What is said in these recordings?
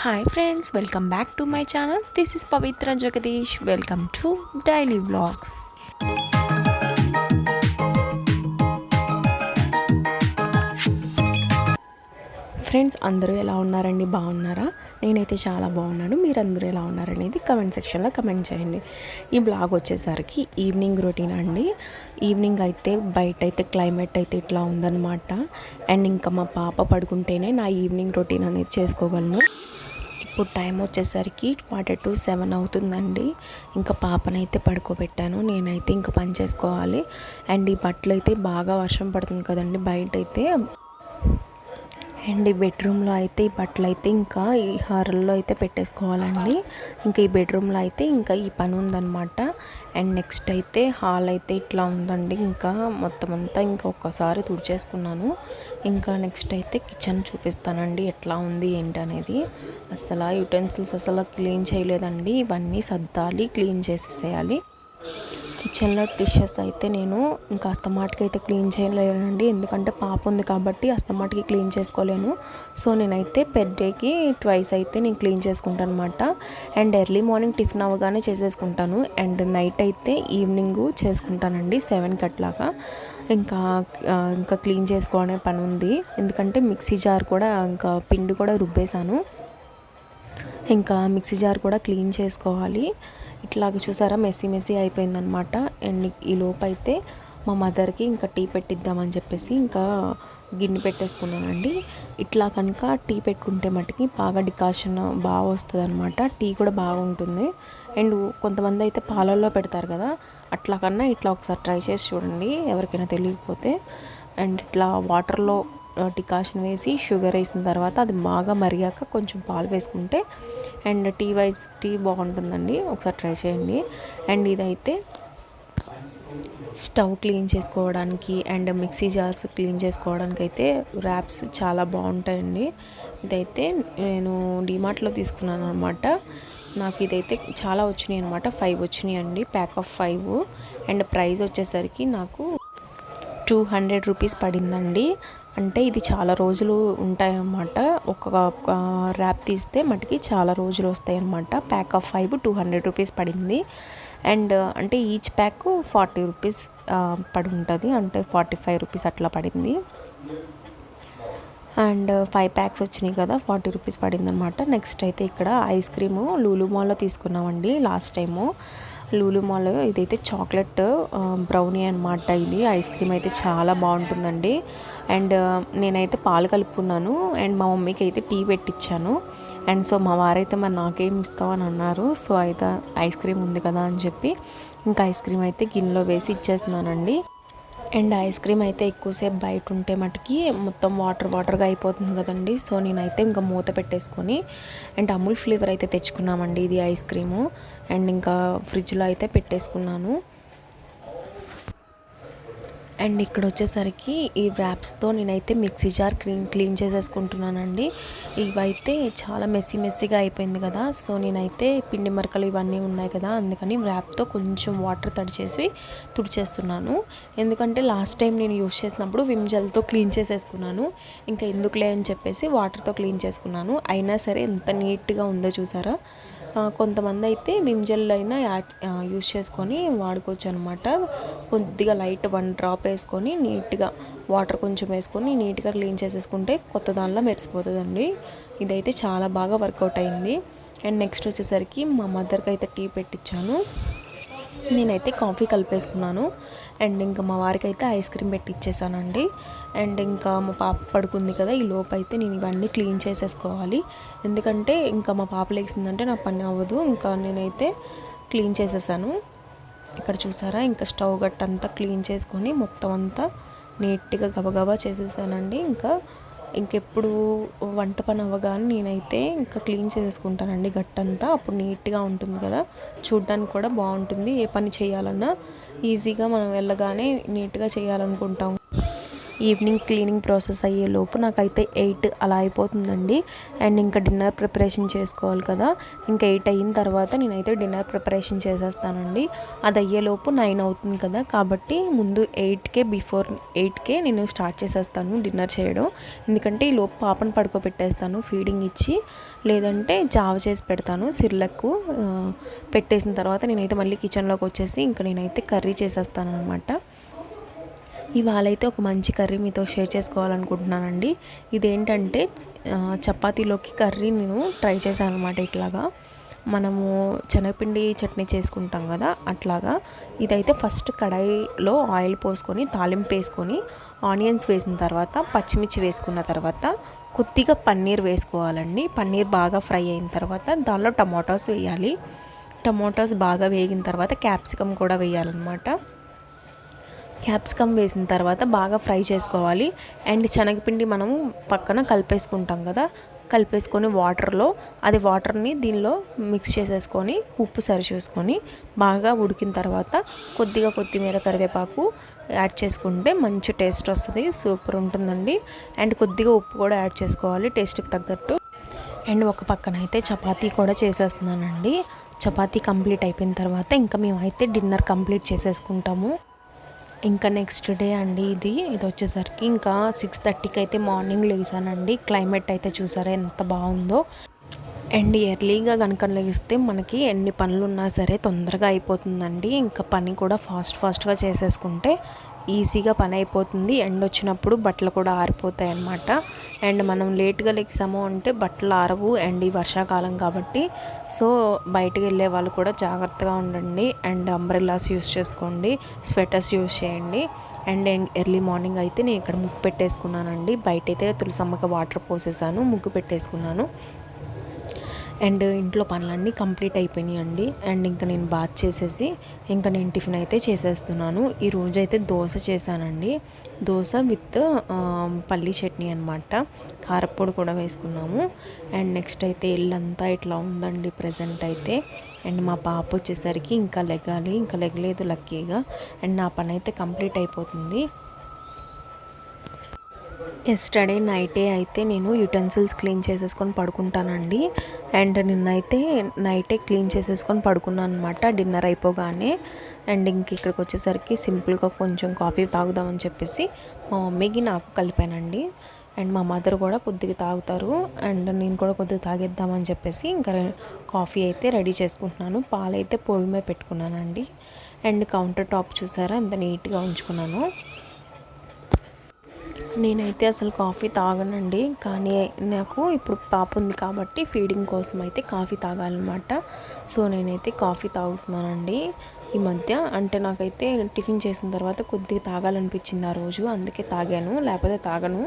Hi friends, welcome back to my channel. This is Pavitra Jagadish. Welcome to Daily Vlogs. Friends అందరూ ఎలా ఉన్నారండి, బాగున్నారా? నేనైతే చాలా బాగున్నాను. మీరందరూ ఎలా ఉన్నారనేది కమెంట్ సెక్షన్లో కమెంట్ చేయండి. ఈ బ్లాగ్ వచ్చేసరికి ఈవినింగ్ రొటీన్ అండి. ఈవినింగ్ అయితే బయట అయితే క్లైమేట్ అయితే ఇట్లా ఉందన్నమాట. అండ్ ఇంకా మా పాప పడుకుంటేనే నా ఈవినింగ్ రొటీన్ అనేది చేసుకోగలను. ఇప్పుడు టైం వచ్చేసరికి 6:45 అవుతుందండి. ఇంకా పాపనైతే పడుకోబెట్టాను. నేనైతే ఇంకా పని చేసుకోవాలి. అండ్ ఈ బట్టలు అయితే బాగా వర్షం పడుతుంది కదండి బయట అయితే. అండ్ ఈ బెడ్రూమ్లో అయితే ఈ బట్టలు అయితే ఇంకా ఈ హారల్లో అయితే పెట్టేసుకోవాలండి. ఇంకా ఈ బెడ్రూమ్లో అయితే ఇంకా ఈ పని ఉందన్నమాట. అండ్ నెక్స్ట్ అయితే హాల్ అయితే ఇట్లా ఉందండి. ఇంకా మొత్తం అంతా ఇంకా ఒక్కసారి తుడిచేసుకున్నాను. ఇంకా నెక్స్ట్ అయితే కిచెన్ చూపిస్తానండి ఎట్లా ఉంది ఏంటి అనేది. అసలు యుటెన్సిల్స్ అసలు క్లీన్ చేయలేదండి. ఇవన్నీ సర్దాలి, క్లీన్ చేసేసేయాలి. కిచెన్లో డిషెస్ అయితే నేను ఇంకా అస్తమాటికి క్లీన్ చేయలేనండి. ఎందుకంటే పాప ఉంది కాబట్టి అస్తమాటికి క్లీన్ చేసుకోలేను. సో నేనైతే పెర్ డేకి ట్వైస్ అయితే నేను క్లీన్ చేసుకుంటాను అనమాట. అండ్ ఎర్లీ మార్నింగ్ టిఫిన్ అవ్వగానే చేసేసుకుంటాను. అండ్ నైట్ అయితే ఈవినింగ్ చేసుకుంటానండి 7కి అట్లాగా. ఇంకా క్లీన్ చేసుకోవడం పని ఉంది. ఎందుకంటే మిక్సీ జార్ కూడా ఇంకా పిండి కూడా రుబ్బేశాను. ఇంకా మిక్సీ జార్ కూడా క్లీన్ చేసుకోవాలి. ఇట్లాగ చూసారా మెస్సీ అయిపోయిందనమాట. అండ్ ఈ లోపు అయితే మా మదర్కి ఇంకా టీ పెట్టిద్దామని చెప్పేసి ఇంకా గిన్నె పెట్టేసుకున్నానండి. ఇట్లా కనుక టీ పెట్టుకుంటే మటుకి బాగా డికాషన్ బాగా వస్తుంది అనమాట. టీ కూడా బాగుంటుంది. అండ్ కొంతమంది అయితే పాలల్లో పెడతారు కదా, అట్లా కన్నా ఇట్లా ఒకసారి ట్రై చేసి చూడండి ఎవరికైనా తెలియకపోతే. అండ్ ఇట్లా వాటర్లో డికాషన్ వేసి షుగర్ వేసిన తర్వాత అది బాగా మరిగాక కొంచెం పాలు వేసుకుంటే అండ్ టీ బాగుంటుందండి. ఒకసారి ట్రై చేయండి. అండ్ ఇదైతే స్టవ్ క్లీన్ చేసుకోవడానికి అండ్ మిక్సీ జార్స్ క్లీన్ చేసుకోవడానికి అయితే ర్యాప్స్ చాలా బాగుంటాయండి. ఇదైతే నేను డిమార్ట్లో తీసుకున్నాను అనమాట. నాకు ఇదైతే చాలా వచ్చినాయి అనమాట. 5 వచ్చినాయి అండి, ప్యాక్ ఆఫ్ 5. అండ్ ప్రైస్ వచ్చేసరికి నాకు 200 రూపీస్ పడిందండి. అంటే ఇది చాలా రోజులు ఉంటాయన్నమాట. ఒక ర్యాప్ తీస్తే మటుకి చాలా రోజులు వస్తాయి అన్నమాట. ప్యాక్ ఆఫ్ 5 200 రూపీస్ పడింది. అండ్ అంటే ఈచ్ ప్యాక్ 40 రూపీస్ పడి ఉంటుంది. అంటే 45 రూపీస్ అట్లా పడింది. అండ్ 5 ప్యాక్స్ వచ్చినాయి కదా, 40 రూపీస్ పడింది అనమాట. నెక్స్ట్ అయితే ఇక్కడ ఐస్ క్రీము లూలు మాల్లో తీసుకున్నామండి లాస్ట్ టైము. లూలు మాల్ ఇదైతే చాక్లెట్ బ్రౌనీ అనమాట. ఇది ఐస్ క్రీమ్ అయితే చాలా బాగుంటుందండి. అండ్ నేనైతే పాలు కలుపుకున్నాను. అండ్ మా మమ్మీకి అయితే టీ పెట్టించాను. అండ్ సో మా వారైతే మరి నాకేం ఇస్తావు అని అన్నారు. సో అయితే ఐస్ క్రీమ్ ఉంది కదా అని చెప్పి ఇంకా ఐస్ క్రీమ్ అయితే గిన్నెలో వేసి ఇచ్చేస్తున్నానండి. అండ్ ఐస్ క్రీమ్ అయితే ఎక్కువసేపు బయట ఉంటే మటుకి మొత్తం వాటర్గా అయిపోతుంది కదండి. సో నేనైతే ఇంకా మూత పెట్టేసుకొని అండ్ అమూల్ ఫ్లేవర్ అయితే తెచ్చుకున్నామండి. ఇది ఐస్ క్రీము. అండ్ ఇంకా ఫ్రిడ్జ్లో అయితే పెట్టేసుకున్నాను. అండ్ ఇక్కడ వచ్చేసరికి ఈ ర్యాప్స్తో నేనైతే మిక్సీ జార్ క్లీన్ చేసేసుకుంటున్నానండి. ఇవైతే చాలా మెస్సీగా అయిపోయింది కదా. సో నేనైతే పిండి మరకలు ఇవన్నీ ఉన్నాయి కదా, అందుకని ర్యాప్తో కొంచెం వాటర్ తడిచేసి తుడిచేస్తున్నాను. ఎందుకంటే లాస్ట్ టైం నేను యూస్ చేసినప్పుడు విమ్ జెల్తో క్లీన్ చేసేసుకున్నాను. ఇంకా ఎందుకులే అని చెప్పేసి వాటర్తో క్లీన్ చేసుకున్నాను. అయినా సరే ఎంత నీట్గా ఉందో చూసారా. కొంతమంది అయితే విమ్ జెల్ అయినా యూస్ చేసుకొని వాడుకోవచ్చు అనమాట. కొద్దిగా లైట్ 1 డ్రాప్ వేసుకొని నీట్గా వాటర్ కొంచెం వేసుకొని నీట్గా క్లీన్ చేసేసుకుంటే కొత్త దానిలో మెరిసిపోతుందండి. ఇదైతే చాలా బాగా వర్కౌట్ అయింది. అండ్ నెక్స్ట్ వచ్చేసరికి మా మదర్కి అయితే టీ పెట్టించాను. నేనైతే కాఫీ కలిపేసుకున్నాను. అండ్ ఇంకా మా వారికి అయితే ఐస్ క్రీమ్ పెట్టి ఇచ్చేసానండి. అండ్ ఇంకా మా పాప పడుకుంది కదా, ఈ లోపు అయితే నేను ఇవన్నీ క్లీన్ చేసేసుకోవాలి. ఎందుకంటే ఇంకా మా పాప లేచిందంటే నా పని అవ్వదు. ఇంకా నేనైతే క్లీన్ చేసేసాను. ఇక్కడ చూసారా, ఇంకా స్టవ్ గట్టంతా క్లీన్ చేసుకొని మొత్తం అంతా నీట్గా గబగబా చేసేసానండి. ఇంకెప్పుడు వంట పని అవ్వగానే నేనైతే ఇంకా క్లీన్ చేసేసుకుంటానండి గట్టంతా. అప్పుడు నీట్గా ఉంటుంది కదా, చూడ్డానికి కూడా బాగుంటుంది. ఏ పని చేయాలన్నా ఈజీగా మనం వెళ్ళగానే నీట్గా చేయాలనుకుంటాం. ఈవినింగ్ క్లీనింగ్ ప్రాసెస్ అయ్యే లోపు నాకైతే 8 అలా అయిపోతుందండి. అండ్ ఇంకా డిన్నర్ ప్రిపరేషన్ చేసుకోవాలి కదా, ఇంకా 8 అయిన తర్వాత నేనైతే డిన్నర్ ప్రిపరేషన్ చేసేస్తానండి. అది అయ్యేలోపు 9 అవుతుంది కదా, కాబట్టి ముందు 8కే బిఫోర్ 8కే నేను స్టార్ట్ చేసేస్తాను డిన్నర్ చేయడం. ఎందుకంటే ఈ లోపు పాపను పడుకోబెట్టేస్తాను ఫీడింగ్ ఇచ్చి, లేదంటే జావ చేసి పెడతాను. సిర్లకు పెట్టేసిన తర్వాత నేనైతే మళ్ళీ కిచెన్లోకి వచ్చేసి ఇంకా నేనైతే కర్రీ చేసేస్తాను అనమాట. ఇవాళ అయితే ఒక మంచి కర్రీ మీతో షేర్ చేసుకోవాలనుకుంటున్నానండి. ఇదేంటంటే చపాతీలోకి కర్రీ నేను ట్రై చేశాను అనమాట. ఇట్లాగా మనము శనగపిండి చట్నీ చేసుకుంటాం కదా, అట్లాగా ఇదైతే ఫస్ట్ కడాయిలో ఆయిల్ పోసుకొని తాలింపు వేసుకొని ఆనియన్స్ వేసిన తర్వాత పచ్చిమిర్చి వేసుకున్న తర్వాత కొద్దిగా పన్నీర్ వేసుకోవాలండి. పన్నీర్ బాగా ఫ్రై అయిన తర్వాత దానిలో టమాటోస్ వేయాలి. టమాటోస్ బాగా వేగిన తర్వాత క్యాప్సికమ్ కూడా వేయాలన్నమాట. క్యాప్సికమ్ వేసిన తర్వాత బాగా ఫ్రై చేసుకోవాలి. అండ్ శనగపిండి మనం పక్కన కలిపేసుకుంటాం కదా, కలిపేసుకొని వాటర్ని దీనిలో మిక్స్ చేసేసుకొని ఉప్పు సరి చూసుకొని బాగా ఉడికిన తర్వాత కొద్దిగా కొత్తిమీర కరివేపాకు యాడ్ చేసుకుంటే మంచి టేస్ట్ వస్తుంది, సూపర్ ఉంటుందండి. అండ్ కొద్దిగా ఉప్పు కూడా యాడ్ చేసుకోవాలి టేస్ట్కి తగ్గట్టు. అండ్ ఒక పక్కన అయితే చపాతీ కూడా చేసేస్తున్నానండి. చపాతీ కంప్లీట్ అయిపోయిన తర్వాత ఇంకా మేమైతే డిన్నర్ కంప్లీట్ చేసేసుకుంటాము. ఇంకా నెక్స్ట్ డే అండి ఇది వచ్చేసరికి ఇంకా 6:30కి అయితే మార్నింగ్ లేసానండి. క్లైమేట్ అయితే చూసారా ఎంత బాగుందో. అండ్ ఎర్లీగా కనుక లేస్తే మనకి ఎన్ని పనులు ఉన్నా సరే తొందరగా అయిపోతుందండి. ఇంకా పని కూడా ఫాస్ట్గా చేసేసుకుంటే ఈజీగా పని అయిపోతుంది. ఎండ్ వచ్చినప్పుడు బట్టలు కూడా ఆరిపోతాయి అన్నమాట. అండ్ మనం లేట్గా లెగ్సాము అంటే బట్టలు ఆరవు. అండ్ ఈ వర్షాకాలం కాబట్టి సో బయటకు వెళ్ళే వాళ్ళు కూడా జాగ్రత్తగా ఉండండి. అండ్ అంబ్రెల్లాస్ యూస్ చేసుకోండి, స్వెటర్స్ యూస్ చేయండి. అండ్ ఎర్లీ మార్నింగ్ అయితే నేను ఇక్కడ ముగ్గు పెట్టేసుకున్నానండి. బయట అయితే తులసమ్మకి వాటర్ పోసేసాను, ముగ్గు పెట్టేసుకున్నాను. అండ్ ఇంట్లో పనులన్నీ కంప్లీట్ అయిపోయినాయండి. అండ్ ఇంకా నేను బాత్ చేసేసి ఇంకా నేను టిఫిన్ అయితే చేసేస్తున్నాను. ఈరోజు అయితే దోశ చేశానండి. దోశ విత్ పల్లీ చట్నీ అనమాట. కారప్పొడి కూడా వేసుకున్నాము. అండ్ నెక్స్ట్ అయితే ఇల్లంతా ఇట్లా ఉందండి ప్రజెంట్ అయితే. అండ్ మా పాప వచ్చేసరికి ఇంకా లెగలేదు లక్కీగా. అండ్ నా పని అయితే కంప్లీట్ అయిపోతుంది. ఎస్టర్డే నైటే అయితే నేను యుటెన్సిల్స్ క్లీన్ చేసేసుకొని పడుకుంటానండి. అండ్ నిన్నైతే నైటే క్లీన్ చేసేసుకొని పడుకున్నాను అనమాట డిన్నర్ అయిపోగానే. అండ్ ఇంక ఇక్కడికి వచ్చేసరికి సింపుల్గా కొంచెం కాఫీ తాగుదామని చెప్పేసి మా మమ్మీకి నాకు కలిపానండి. అండ్ మా మదర్ కూడా కొద్దిగా తాగుతారు. అండ్ నేను కూడా కొద్దిగా తాగేద్దామని చెప్పేసి ఇంకా కాఫీ అయితే రెడీ చేసుకుంటున్నాను. పాలైతే పొయ్యి మీద పెట్టుకున్నానండి. అండ్ కౌంటర్ టాప్ చూసారా ఎంత నీట్గా ఉంచుకున్నాను. నేనైతే అసలు కాఫీ తాగనండి, కానీ నాకు ఇప్పుడు పాప ఉంది కాబట్టి ఫీడింగ్ కోసం అయితే కాఫీ తాగాలన్నమాట. సో నేనైతే కాఫీ తాగుతున్నానండి ఈ మధ్య. అంటే నాకైతే టిఫిన్ చేసిన తర్వాత కొద్దిగా తాగాలనిపించింది ఆ రోజు, అందుకే తాగాను, లేకపోతే తాగను.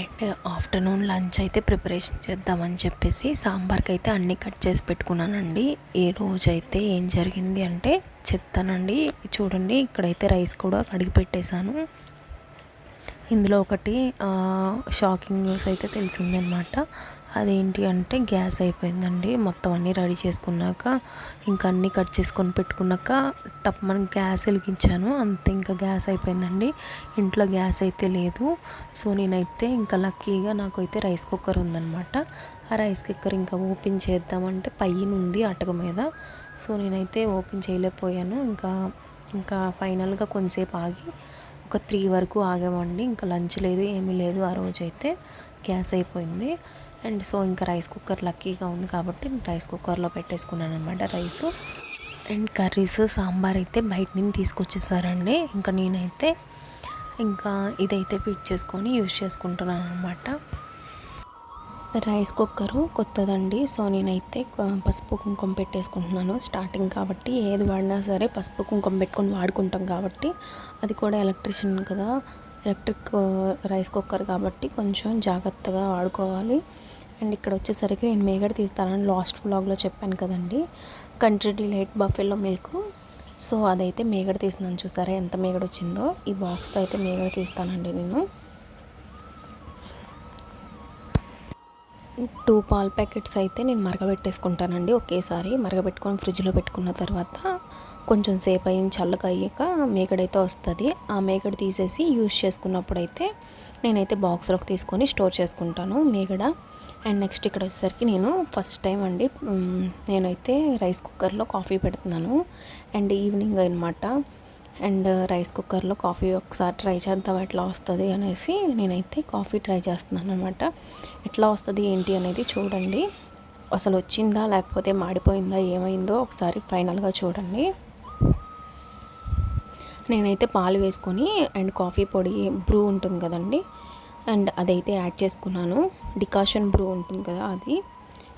అండ్ ఆఫ్టర్నూన్ లంచ్ అయితే ప్రిపరేషన్ చేద్దామని చెప్పేసి సాంబార్కి అయితే అన్నీ కట్ చేసి పెట్టుకున్నానండి. ఈ రోజు అయితే ఏం జరిగింది అంటే చెప్తానండి. చూడండి, ఇక్కడైతే రైస్ కూడా కడిగి పెట్టేశాను. ఇందులో ఒకటి షాకింగ్ న్యూస్ అయితే తెలిసిందనమాట. అదేంటి అంటే గ్యాస్ అయిపోయిందండి. మొత్తం అన్నీ రెడీ చేసుకున్నాక ఇంకా అన్నీ కట్ చేసుకొని పెట్టుకున్నాక మనం గ్యాస్ వెలిగించాను, అంతే ఇంకా గ్యాస్ అయిపోయిందండి. ఇంట్లో గ్యాస్ అయితే లేదు. సో నేనైతే ఇంకా లక్కీగా నాకైతే రైస్ కుక్కర్ ఉందన్నమాట. ఆ రైస్ కుక్కర్ ఇంకా ఓపెన్ చేద్దామంటే పైన ఉంది అటక మీద. సో నేనైతే ఓపెన్ చేయలేకపోయాను. ఇంకా ఫైనల్గా కొంతసేపు ఆగి ఒక 3 వరకు ఆగామండి. ఇంకా లంచ్ లేదు, ఏమీ లేదు. ఆ రోజైతే గ్యాస్ అయిపోయింది. అండ్ సో ఇంకా రైస్ కుక్కర్ లక్కీగా ఉంది కాబట్టి రైస్ కుక్కర్లో పెట్టేసుకున్నాను అనమాట రైసు. అండ్ కర్రీస్ సాంబార్ అయితే బయట నుంచి తీసుకొచ్చేసారండి. ఇంకా నేనైతే ఇదైతే ఫిట్ చేసుకొని యూజ్ చేసుకుంటున్నాను అనమాట. Rice cooker కొత్తదండి. సో నేనైతే పసుపు కుంకుమ పెట్టేసుకుంటున్నాను. స్టార్టింగ్ కాబట్టి ఏది వాడినా సరే పసుపు కుంకుమ పెట్టుకొని వాడుకుంటాం కాబట్టి, అది కూడా ఎలక్ట్రిక్ రైస్ కుక్కర్ కాబట్టి కొంచెం జాగ్రత్తగా వాడుకోవాలి. అండ్ ఇక్కడ వచ్చేసరికి నేను మేగడ తీస్తానని లాస్ట్ వ్లాగ్లో చెప్పాను కదండి, country delight buffalo milk. So అదైతే మేగడ తీస్తున్నాను. చూసారా ఎంత మేగడ వచ్చిందో. ఈ బాక్స్తో అయితే మేగడ తీస్తానండి నేను. 2 పాల ప్యాకెట్స్ అయితే నేను మరగబెట్టేసుకుంటానండి ఒకేసారి. మరగబెట్టుకొని ఫ్రిడ్జ్లో పెట్టుకున్న తర్వాత కొంచెం సేపు అయిన చల్లగా అయ్యాక మేకడైతే వస్తుంది. ఆ మేకడ తీసేసి యూజ్ చేసుకున్నప్పుడైతే నేనైతే బాక్స్లోకి తీసుకొని స్టోర్ చేసుకుంటాను మేగడ. అండ్ నెక్స్ట్ ఇక్కడ వచ్చేసరికి నేను ఫస్ట్ టైం అండి నేనైతే రైస్ కుక్కర్లో కాఫీ పెడుతున్నాను. అండ్ ఈవినింగ్ అనమాట. అండ్ రైస్ కుక్కర్లో కాఫీ ఒకసారి ట్రై చేద్దాం ఎట్లా వస్తుంది అనేసి నేనైతే కాఫీ ట్రై చేస్తున్నాను అనమాట. ఎట్లా వస్తుంది ఏంటి అనేది చూడండి. అసలు వచ్చిందా లేకపోతే మాడిపోయిందా ఏమైందో ఒకసారి ఫైనల్గా చూడండి. నేనైతే పాలు వేసుకొని అండ్ కాఫీ పొడి బ్రూ ఉంటుంది కదండి, అండ్ అదైతే యాడ్ చేసుకున్నాను. డికాషన్ బ్రూ ఉంటుంది కదా అది,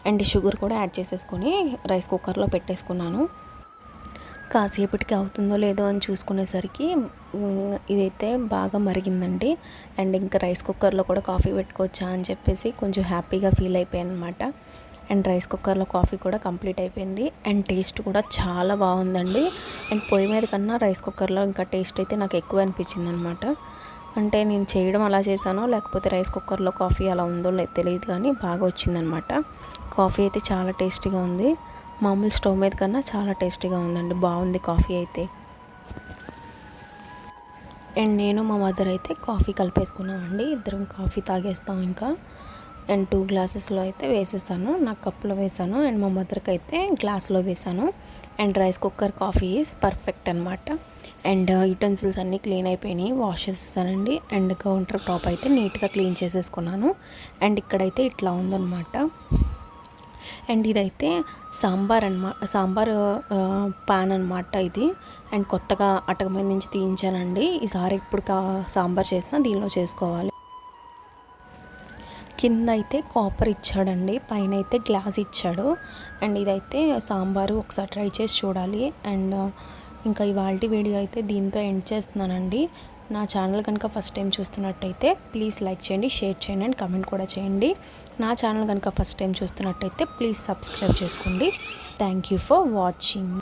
అండ్ షుగర్ కూడా యాడ్ చేసేసుకొని రైస్ కుక్కర్లో పెట్టేసుకున్నాను. కాసేపటికి అవుతుందో లేదో అని చూసుకునేసరికి ఇదైతే బాగా మరిగిందండి. అండ్ ఇంకా రైస్ కుక్కర్లో కూడా కాఫీ పెట్టుకోవచ్చా అని చెప్పేసి కొంచెం హ్యాపీగా ఫీల్ అయిపోయాను అనమాట. అండ్ రైస్ కుక్కర్లో కాఫీ కూడా కంప్లీట్ అయిపోయింది. అండ్ టేస్ట్ కూడా చాలా బాగుందండి. అండ్ పొయ్యి మీద కన్నా రైస్ కుక్కర్లో ఇంకా టేస్ట్ అయితే నాకు ఎక్కువ అనిపించింది అనమాట. అంటే నేను చేయడం అలా చేశానో లేకపోతే రైస్ కుక్కర్లో కాఫీ అలా ఉందో తెలియదు, కానీ బాగా వచ్చిందనమాట. కాఫీ అయితే చాలా టేస్టీగా ఉంది. మామూలు స్టవ్ మీద కన్నా చాలా టేస్టీగా ఉందండి. బాగుంది కాఫీ అయితే. అండ్ నేను మా మదర్ అయితే కాఫీ కలిపేసుకున్నామండి. ఇద్దరం కాఫీ తాగేస్తాం ఇంకా. అండ్ 2 గ్లాసెస్లో అయితే వేసేసాను. నాకు కప్పులో వేసాను అండ్ మా మదర్కి అయితే గ్లాస్లో వేసాను. And rice cooker coffee is perfect అనమాట. అండ్ యుటెన్సిల్స్ అన్నీ క్లీన్ అయిపోయినాయి, వాష్ చేసేసానండి. అండ్ కౌంటర్ టాప్ అయితే నీట్గా క్లీన్ చేసేసుకున్నాను. అండ్ ఇక్కడైతే ఇట్లా ఉందన్నమాట. అండ్ ఇదైతే సాంబార్ పాన్ అనమాట ఇది. అండ్ కొత్తగా అటక మీద నుంచి తీయించానండి. ఈసారి ఇప్పుడు సాంబార్ చేసినా దీనిలో చేసుకోవాలి. కింద అయితే కాపర్ ఇచ్చాడండి, పైన అయితే గ్లాస్ ఇచ్చాడు. అండ్ ఇదైతే సాంబారు ఒకసారి ట్రై చేసి చూడాలి. అండ్ ఇంకా ఇవాల్టి వీడియో అయితే దీంతో ఎండ్ చేస్తున్నానండి. నా ఛానల్ కనుక ఫస్ట్ టైం చూస్తున్నట్టయితే ప్లీజ్ లైక్ చేయండి, షేర్ చేయండి అండ్ కమెంట్ కూడా చేయండి. నా ఛానల్ కనుక ఫస్ట్ టైం చూస్తున్నట్టయితే ప్లీజ్ సబ్స్క్రైబ్ చేసుకోండి. Thank you for watching.